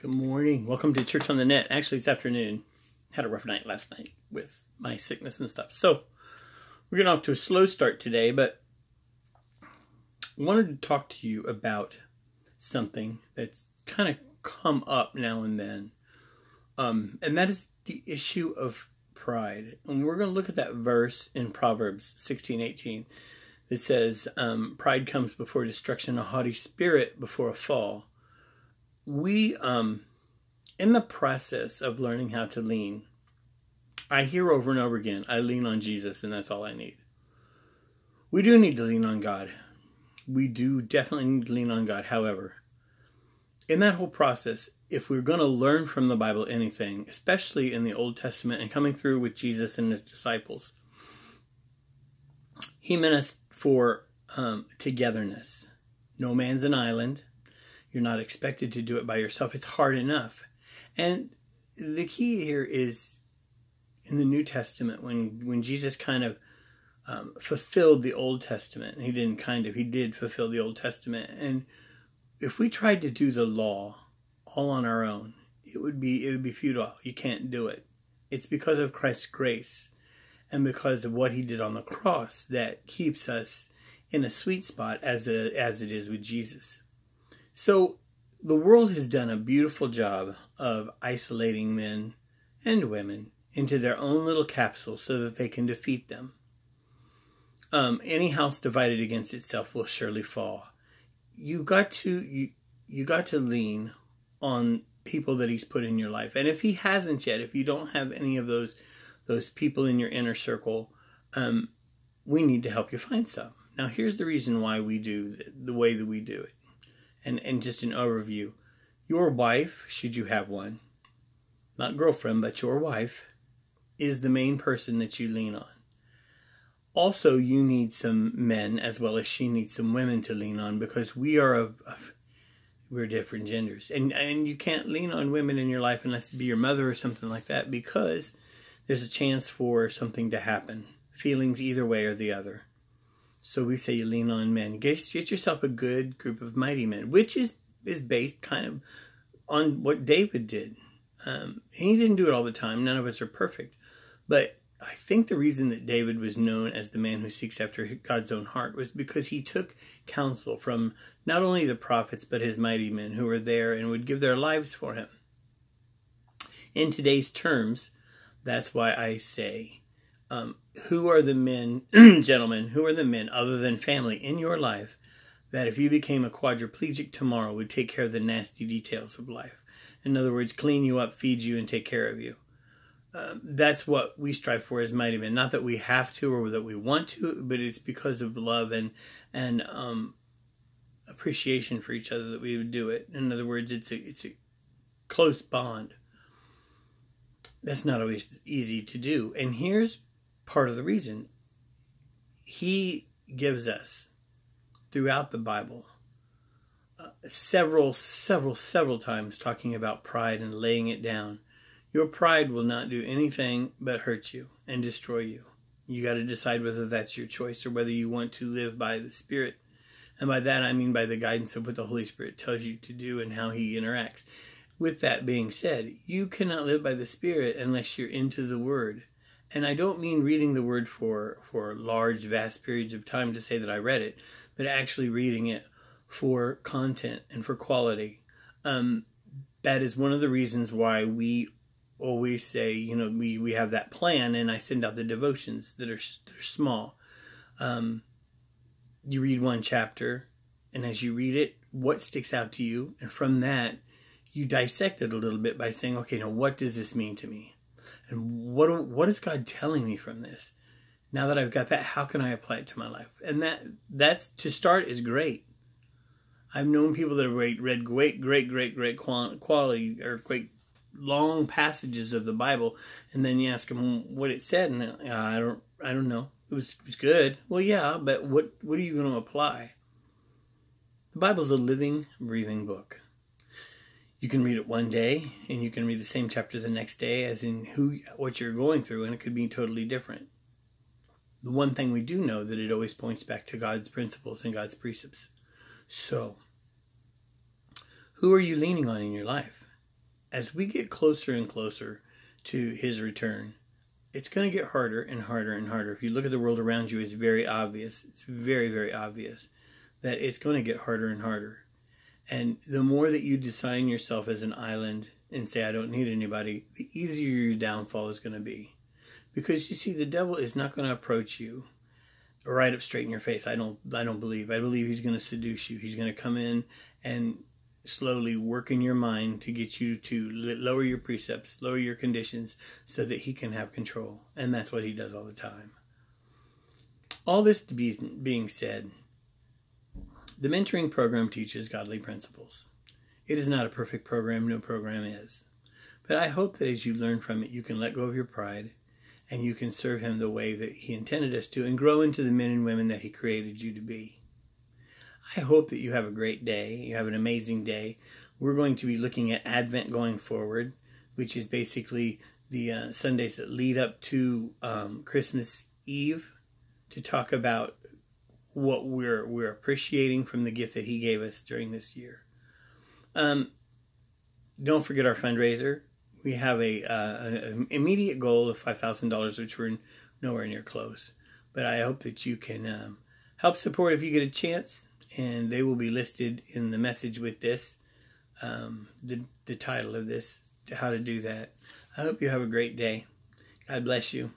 Good morning. Welcome to Church on the Net. Actually, it's afternoon. Had a rough night last night with my sickness and stuff. So, we're getting off to a slow start today, but I wanted to talk to you about something that's kind of come up now and then. And that is the issue of pride. And we're going to look at that verse in Proverbs 16:18 that says, pride comes before destruction, a haughty spirit before a fall. We, in the process of learning how to lean, I hear over and over again, I lean on Jesus and that's all I need. We do need to lean on God. We do definitely need to lean on God. However, in that whole process, if we're going to learn from the Bible anything, especially in the Old Testament and coming through with Jesus and his disciples, he meant us for togetherness. No man's an island. You're not expected to do it by yourself. It's hard enough. And the key here is in the New Testament, when Jesus kind of fulfilled the Old Testament. He did fulfill the Old Testament. And if we tried to do the law all on our own, it would be futile. You can't do it. It's because of Christ's grace and because of what he did on the cross that keeps us in a sweet spot as it is with Jesus. So the world has done a beautiful job of isolating men and women into their own little capsule so that they can defeat them. Any house divided against itself will surely fall. You got to lean on people that he's put in your life. And if he hasn't yet, if you don't have any of those people in your inner circle, we need to help you find some. Now, here's the reason why we do the way that we do it. And just an overview. Your wife, should you have one, not girlfriend, but your wife, is the main person that you lean on. Also, you need some men as well as she needs some women to lean on because we're different genders. And you can't lean on women in your life unless it be your mother or something like that because there's a chance for something to happen. Feelings either way or the other. So we say you lean on men. Get yourself a good group of mighty men, which is based kind of on what David did. He didn't do it all the time. None of us are perfect. But I think the reason that David was known as the man who seeks after God's own heart was because he took counsel from not only the prophets, but his mighty men who were there and would give their lives for him. In today's terms, that's why I say, who are the men, gentlemen, who are the men other than family in your life that if you became a quadriplegic tomorrow would take care of the nasty details of life? In other words, clean you up, feed you, and take care of you. That's what we strive for as mighty men. Not that we have to or that we want to, but it's because of love and appreciation for each other that we would do it. In other words, it's a close bond. That's not always easy to do. And here's part of the reason. He gives us throughout the Bible several times talking about pride and laying it down. Your pride will not do anything but hurt you and destroy you. You got to decide whether that's your choice or whether you want to live by the Spirit. And by that I mean by the guidance of what the Holy Spirit tells you to do and how he interacts. With that being said, you cannot live by the Spirit unless you're into the Word. And I don't mean reading the Word for large, vast periods of time to say that I read it, but actually reading it for content and for quality. That is one of the reasons why we always say, we have that plan, and I send out the devotions that are small. You read one chapter, and as you read it, what sticks out to you? And from that, you dissect it a little bit by saying, okay, now what does this mean to me? And what is God telling me from this? Now that I've got that, how can I apply it to my life? And that's to start is great. I've known people that have read great quality or great long passages of the Bible, and then you ask them what it said, and I don't know. It was good. Well, yeah, but what are you going to apply? The Bible's a living, breathing book. You can read it one day, and you can read the same chapter the next day, as in what you're going through, and it could be totally different. The one thing we do know that it always points back to God's principles and God's precepts. So, who are you leaning on in your life? as we get closer and closer to his return, it's going to get harder and harder and harder. If you look at the world around you, it's very obvious. It's very, very obvious that it's going to get harder and harder. And the more that you design yourself as an island and say, I don't need anybody, the easier your downfall is going to be. Because you see, the devil is not going to approach you right up straight in your face. I don't believe. I believe he's going to seduce you. He's going to come in and slowly work in your mind to get you to lower your precepts, lower your conditions, so that he can have control. And that's what he does all the time. All this being said, the mentoring program teaches godly principles. It is not a perfect program. No program is. But I hope that as you learn from it, you can let go of your pride and you can serve him the way that he intended us to and grow into the men and women that he created you to be. I hope that you have a great day. You have an amazing day. We're going to be looking at Advent going forward, which is basically the Sundays that lead up to Christmas Eve, to talk about what we're appreciating from the gift that he gave us during this year. Don't forget our fundraiser. We have an immediate goal of $5,000, which we're nowhere near close. But I hope that you can help support if you get a chance. And they will be listed in the message with this, the title of this, how to do that. I hope you have a great day. God bless you.